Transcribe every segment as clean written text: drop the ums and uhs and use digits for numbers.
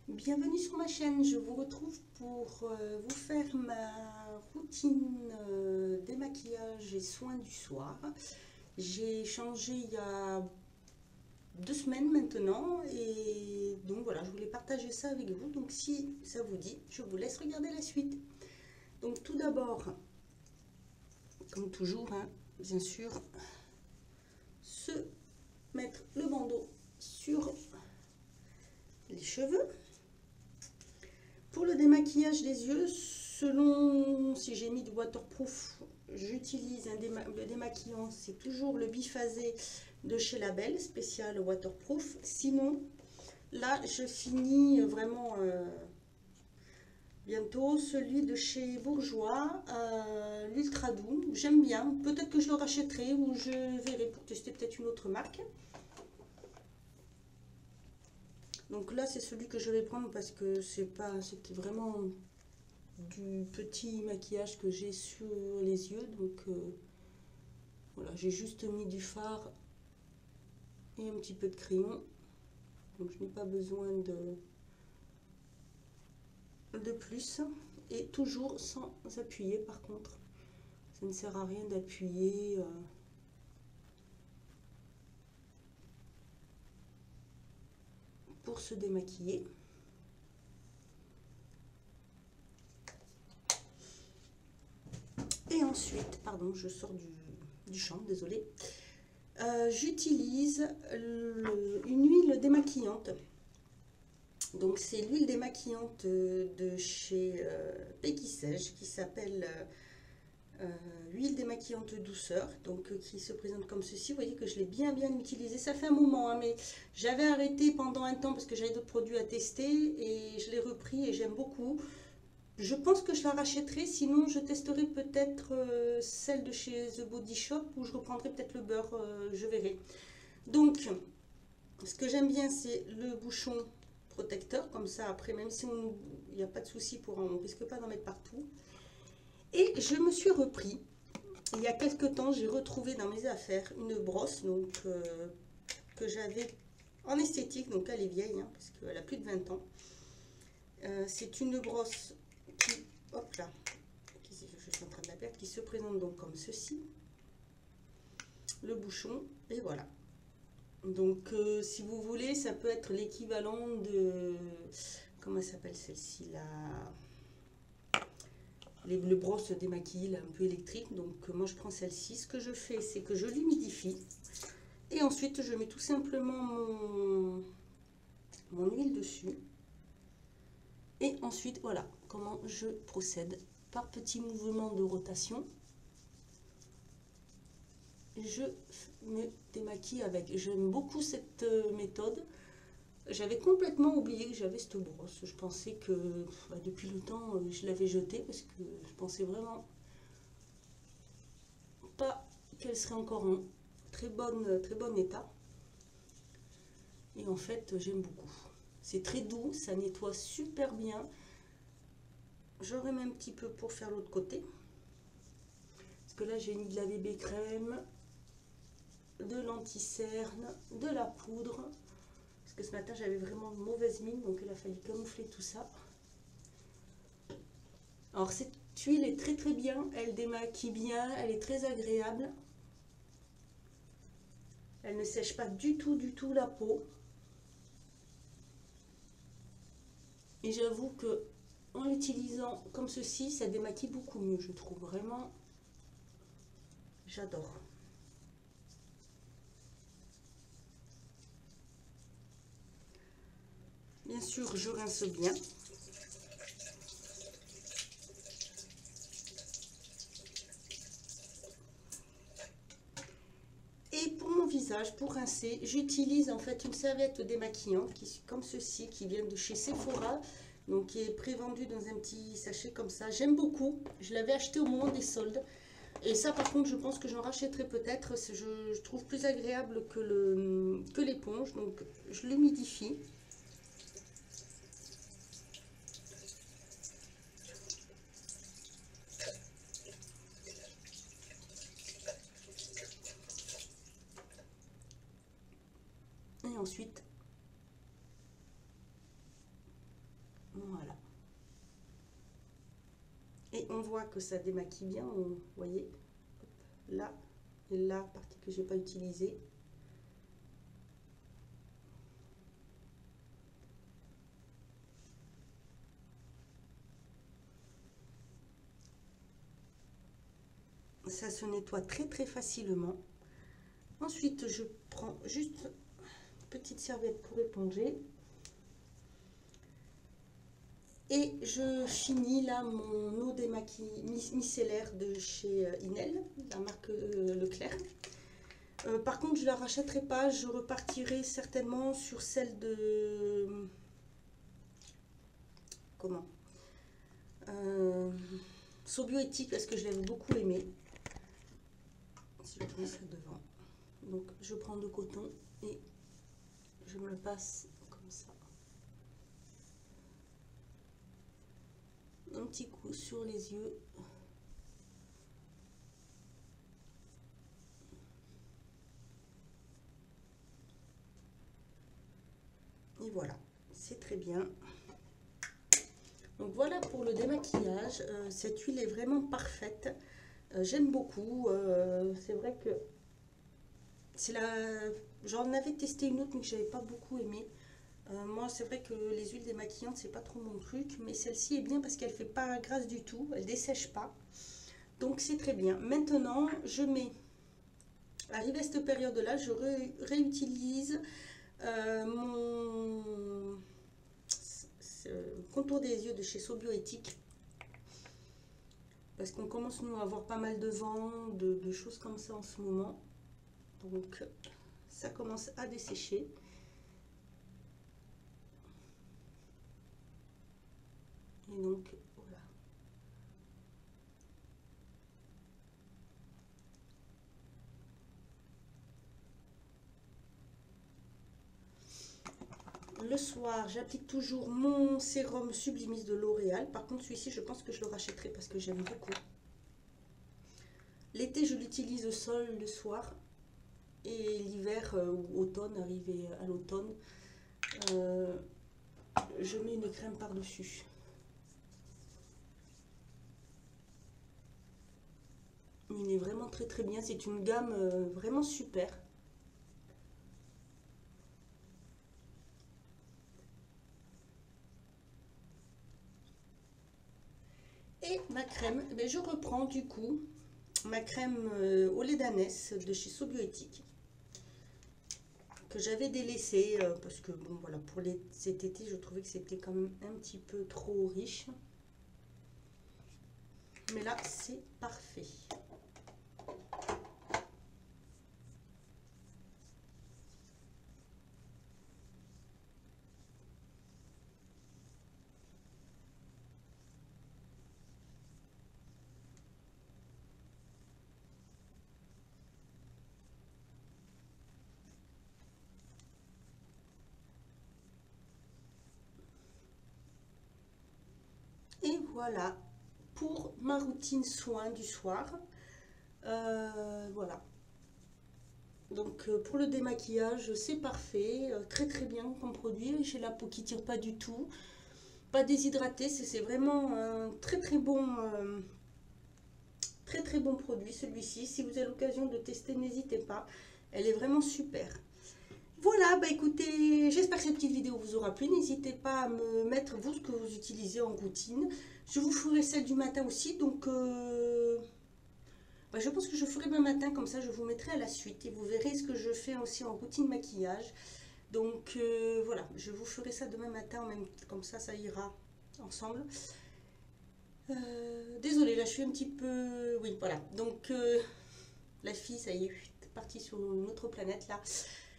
Bienvenue sur ma chaîne, je vous retrouve pour vous faire ma routine démaquillage et soins du soir. J'ai changé il y a 2 semaines maintenant et donc voilà, je voulais partager ça avec vous. Donc si ça vous dit, je vous laisse regarder la suite. Donc tout d'abord, comme toujours, hein, bien sûr, se mettre le bandeau sur les cheveux. Pour le démaquillage des yeux, selon si j'ai mis du waterproof, j'utilise le démaquillant, c'est toujours le biphasé de chez Label, spécial waterproof. Sinon, là, je finis vraiment bientôt celui de chez Bourjois, l'Ultra Doux. J'aime bien, peut-être que je le rachèterai ou je verrai pour tester peut-être une autre marque. Donc là, c'est celui que je vais prendre parce que c'était vraiment du petit maquillage que j'ai sur les yeux. Donc voilà, j'ai juste mis du fard et un petit peu de crayon. Donc je n'ai pas besoin de plus. Et toujours sans appuyer par contre. Ça ne sert à rien d'appuyer. Pour se démaquiller. Et ensuite, pardon, je sors du champ, désolé. J'utilise une huile démaquillante. Donc c'est l'huile démaquillante de chez Peggy Sage qui s'appelle huile démaquillante douceur, donc qui se présente comme ceci. Vous voyez que je l'ai bien utilisée. Ça fait un moment, hein, mais j'avais arrêté pendant un temps parce que j'avais d'autres produits à tester et je l'ai repris et j'aime beaucoup. Je pense que je la rachèterai, sinon je testerai peut-être celle de chez The Body Shop ou je reprendrai peut-être le beurre, je verrai. Donc, ce que j'aime bien, c'est le bouchon protecteur, comme ça après, même si il n'y a pas de souci, on ne risque pas d'en mettre partout. Et je me suis repris, il y a quelques temps, j'ai retrouvé dans mes affaires une brosse donc, que j'avais en esthétique, donc elle est vieille, hein, parce qu'elle a plus de 20 ans. C'est une brosse qui, hop là, je suis en train de la perdre, qui se présente donc comme ceci. Le bouchon, et voilà. Donc si vous voulez, ça peut être l'équivalent de, comment s'appelle celle-ci là, le brosse démaquillé un peu électrique. Donc moi je prends celle-ci. Ce que je fais, c'est que je l'humidifie et ensuite je mets tout simplement mon huile dessus. Et ensuite voilà comment je procède, par petits mouvements de rotation. Je me démaquille avec. J'aime beaucoup cette méthode. J'avais complètement oublié que j'avais cette brosse. Je pensais que depuis le temps je l'avais jetée parce que je pensais vraiment pas qu'elle serait encore en très bon état. Et en fait j'aime beaucoup. C'est très doux, ça nettoie super bien. J'aurais même un petit peu pour faire l'autre côté. Parce que là j'ai mis de la bébé crème, de l'anti-cerne, de la poudre. Parce que ce matin j'avais vraiment une mauvaise mine, donc il a fallu camoufler tout ça. Alors cette huile est très bien, elle démaquille bien, elle est très agréable. Elle ne sèche pas du tout la peau. Et j'avoue que en l'utilisant comme ceci, ça démaquille beaucoup mieux, je trouve vraiment. J'adore. Bien sûr, je rince bien. Et pour mon visage, pour rincer, j'utilise en fait une serviette démaquillante qui, comme ceci, qui vient de chez Sephora, donc qui est prévendue dans un petit sachet comme ça. J'aime beaucoup. Je l'avais acheté au moment des soldes. Et ça, par contre, je pense que j'en rachèterai peut-être. Je trouve plus agréable que l'éponge. Donc, je l'humidifie. Et ensuite, on voit que ça démaquille bien, vous voyez, hop, là et là, partie que j'ai pas utilisée. Ça se nettoie très facilement. Ensuite, je prends juste une petite serviette pour éponger. Et je finis là mon eau micellaire de chez Inel, la marque Leclerc. Par contre, je ne la rachèterai pas, je repartirai certainement sur celle de... Comment Sobioéthique, parce que je l'avais beaucoup aimé. Si je mets ça devant. Donc, je prends de coton et je me le passe comme ça. Un petit coup sur les yeux. Et voilà, c'est très bien. Donc voilà pour le démaquillage. Cette huile est vraiment parfaite. J'aime beaucoup. C'est vrai que c'est j'en avais testé une autre mais que j'avais pas beaucoup aimé. Moi, c'est vrai que les huiles démaquillantes, c'est pas trop mon truc, mais celle-ci est bien parce qu'elle fait pas grasse du tout, elle dessèche pas. Donc c'est très bien. Maintenant, je mets, arrivé à cette période-là, je réutilise mon contour des yeux de chez Sobioéthique. Parce qu'on commence nous à avoir pas mal de vent, de choses comme ça en ce moment. Donc ça commence à dessécher. Et donc voilà. Le soir, j'applique toujours mon sérum Sublimis de L'Oréal. Par contre, celui-ci, je pense que je le rachèterai parce que j'aime beaucoup. L'été, je l'utilise au sol le soir. Et l'hiver ou automne, arrivé à l'automne, je mets une crème par-dessus. Il est vraiment très bien. C'est une gamme vraiment super. Et ma crème, je reprends du coup ma crème au lait d'ânesse de chez Sobioéthique que j'avais délaissée parce que bon voilà, pour cet été je trouvais que c'était quand même un petit peu trop riche, mais là c'est parfait. Et voilà pour ma routine soin du soir. Voilà. Donc pour le démaquillage, c'est parfait, très bien comme produit. J'ai la peau qui tire pas du tout, pas déshydratée. C'est vraiment un très bon produit celui-ci. Si vous avez l'occasion de tester, n'hésitez pas. Elle est vraiment super. Voilà, bah écoutez, j'espère que cette petite vidéo vous aura plu. N'hésitez pas à me mettre vous ce que vous utilisez en routine. Je vous ferai celle du matin aussi, donc bah, je pense que je ferai demain matin, comme ça je vous mettrai à la suite et vous verrez ce que je fais aussi en routine maquillage. Donc voilà, je vous ferai ça demain matin, même comme ça ira ensemble. Désolée, là je suis un petit peu... Oui, voilà, donc la fille, ça y est, partie sur une autre planète là.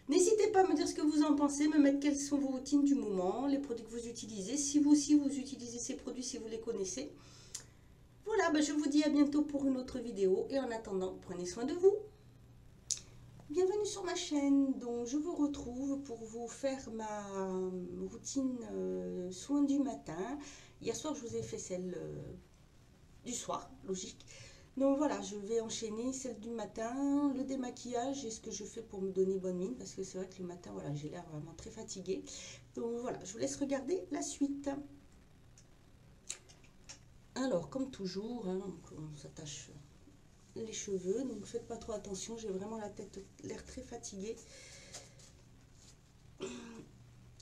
N'hésitez pas à me dire ce que vous en pensez, me mettre quelles sont vos routines du moment, les produits que vous utilisez, si vous aussi vous utilisez ces produits, si vous les connaissez. Voilà, bah je vous dis à bientôt pour une autre vidéo et en attendant, prenez soin de vous. Bienvenue sur ma chaîne, donc je vous retrouve pour vous faire ma routine soin du matin. Hier soir, je vous ai fait celle du soir, logique. Donc voilà, je vais enchaîner celle du matin, le démaquillage et ce que je fais pour me donner bonne mine. Parce que c'est vrai que le matin, voilà, j'ai l'air vraiment très fatiguée. Donc voilà, je vous laisse regarder la suite. Alors, comme toujours, hein, on s'attache les cheveux, donc faites pas trop attention, j'ai vraiment la tête, l'air très fatiguée.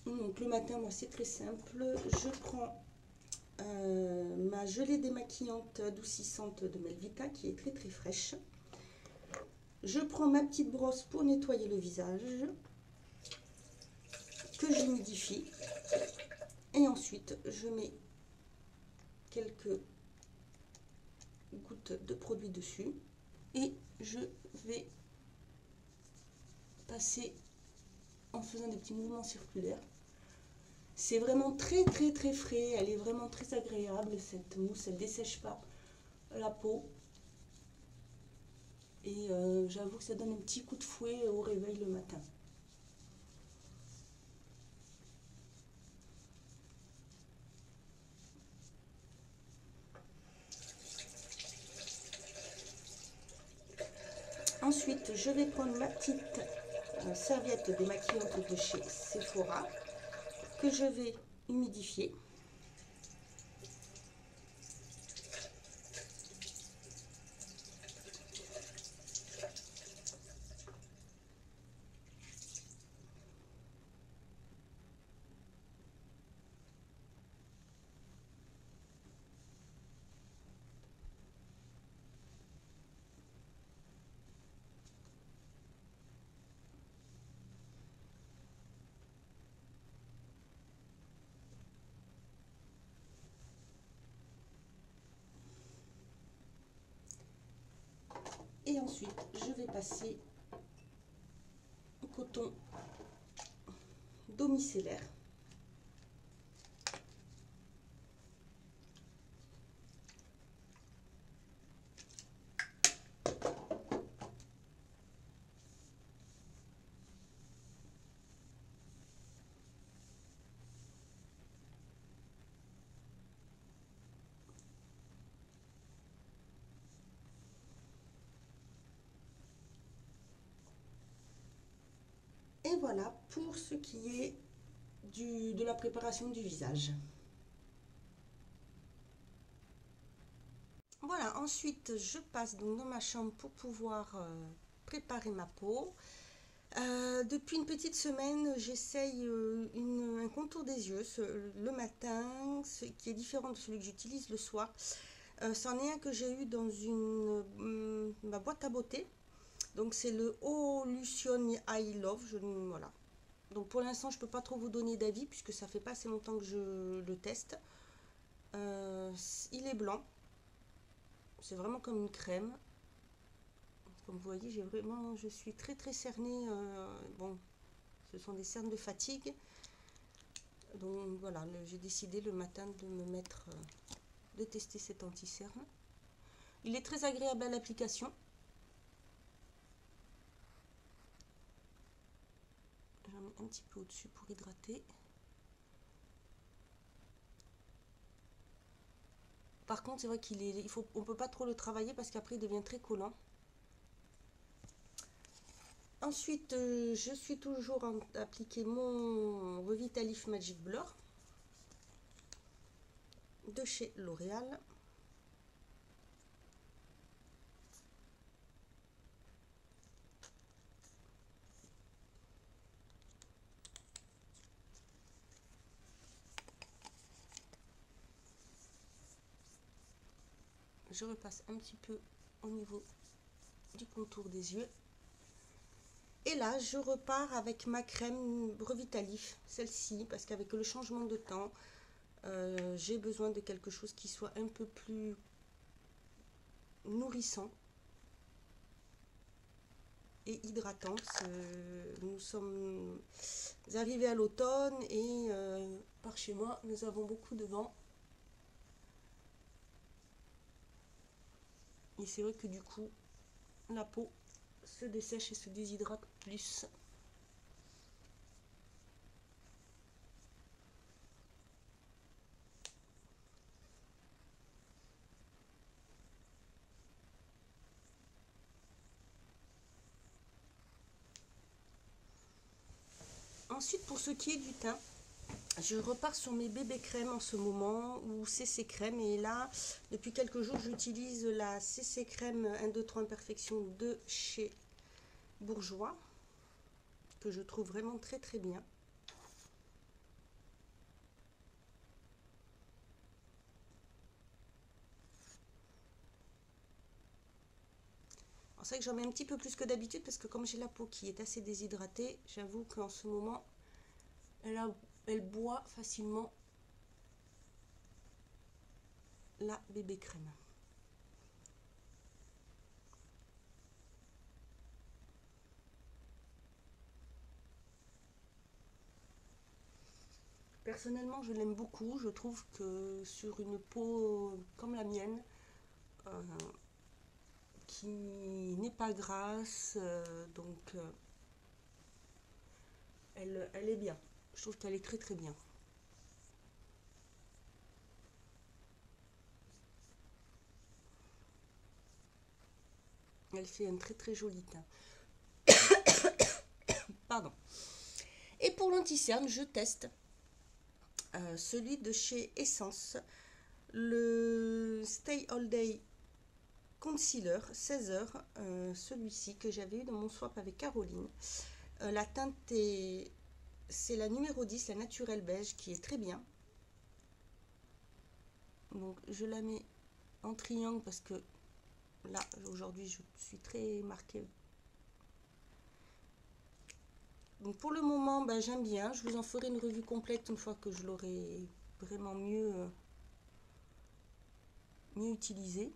Donc le matin, moi c'est très simple, je prends ma gelée démaquillante adoucissante de Melvita qui est très très fraîche. Je prends ma petite brosse pour nettoyer le visage, que j'humidifie. Et ensuite, je mets quelques gouttes de produit dessus. Et je vais passer en faisant des petits mouvements circulaires. C'est vraiment très très très frais, elle est vraiment très agréable cette mousse, elle ne dessèche pas la peau. Et j'avoue que ça donne un petit coup de fouet au réveil le matin. Ensuite, je vais prendre ma petite serviette démaquillante de chez Sephora que je vais humidifier. Et ensuite, je vais passer au coton domiciliaire. Et voilà pour ce qui est de la préparation du visage. Voilà, ensuite je passe donc dans ma chambre pour pouvoir préparer ma peau. Depuis une petite semaine, j'essaye un contour des yeux le matin, ce qui est différent de celui que j'utilise le soir. C'en est un que j'ai eu dans ma boîte à beauté. Donc c'est le Olution I Love. Voilà. Donc pour l'instant, je ne peux pas trop vous donner d'avis puisque ça fait pas assez longtemps que je le teste. Il est blanc. C'est vraiment comme une crème. Comme vous voyez, je suis très très cernée. Bon, ce sont des cernes de fatigue. Donc voilà, j'ai décidé le matin de tester cet anti-cerne. Il est très agréable à l'application. J'en mets un petit peu au-dessus pour hydrater. Par contre, c'est vrai on peut pas trop le travailler parce qu'après il devient très collant. Ensuite, je suis toujours à appliquer mon Revitalif Magic Blur de chez L'Oréal. Je repasse un petit peu au niveau du contour des yeux. Et là, je repars avec ma crème Revitalif, celle-ci, parce qu'avec le changement de temps, j'ai besoin de quelque chose qui soit un peu plus nourrissant et hydratant. Nous sommes arrivés à l'automne et par chez moi, nous avons beaucoup de vent. Et c'est vrai que du coup, la peau se dessèche et se déshydrate plus. Ensuite, pour ce qui est du teint, Je repars sur mes bébés crèmes en ce moment, ou CC crème, et là, depuis quelques jours, j'utilise la CC crème 1, 2, 3 Imperfection de chez Bourjois, que je trouve vraiment très très bien. C'est vrai que j'en mets un petit peu plus que d'habitude, parce que comme j'ai la peau qui est assez déshydratée, j'avoue qu'en ce moment, elle boit facilement la bébé crème. Personnellement, je l'aime beaucoup. Je trouve que sur une peau comme la mienne, euh, qui n'est pas grasse, elle est bien. Je trouve qu'elle est très très bien. Elle fait un très très joli teint. Pardon. Et pour l'anti-cerne, je teste celui de chez Essence, le Stay All Day Concealer 16 heures, celui-ci que j'avais eu dans mon swap avec Caroline. La teinte c'est la numéro 10, la naturelle beige, qui est très bien. Donc je la mets en triangle parce que là aujourd'hui je suis très marquée. Donc pour le moment, ben, j'aime bien. Je vous en ferai une revue complète une fois que je l'aurai vraiment mieux utilisé.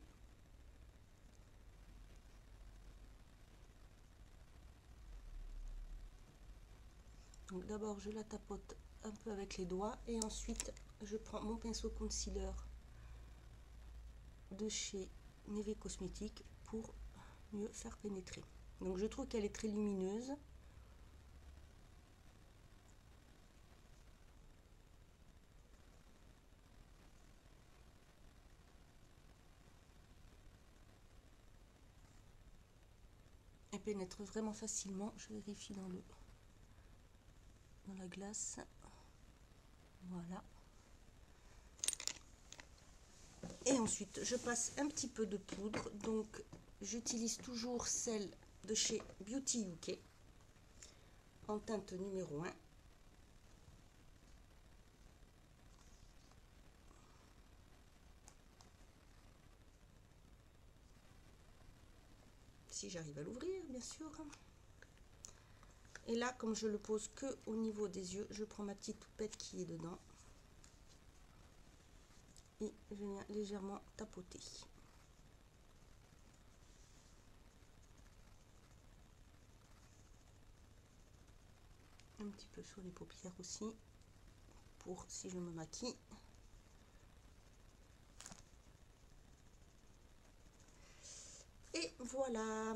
Donc d'abord je la tapote un peu avec les doigts et ensuite je prends mon pinceau concealer de chez Neve Cosmetics pour mieux faire pénétrer. Donc je trouve qu'elle est très lumineuse. Elle pénètre vraiment facilement. Je vérifie dans la glace. Voilà. Et ensuite, je passe un petit peu de poudre. Donc, j'utilise toujours celle de chez Beauty UK en teinte numéro 1. Si j'arrive à l'ouvrir, bien sûr. Et là, comme je le pose que au niveau des yeux, je prends ma petite toupette qui est dedans. Et je viens légèrement tapoter. Un petit peu sur les paupières aussi, pour si je me maquille. Et voilà.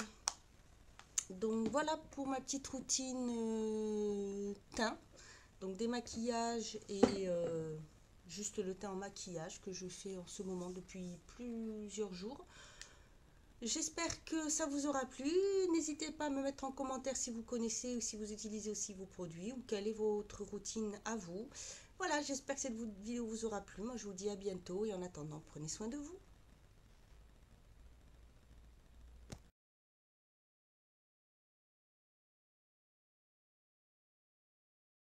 Donc voilà pour ma petite routine teint. Donc démaquillage et juste le teint en maquillage que je fais en ce moment depuis plusieurs jours. J'espère que ça vous aura plu. N'hésitez pas à me mettre en commentaire si vous connaissez ou si vous utilisez aussi vos produits ou quelle est votre routine à vous. Voilà, j'espère que cette vidéo vous aura plu. Moi, je vous dis à bientôt et en attendant, prenez soin de vous.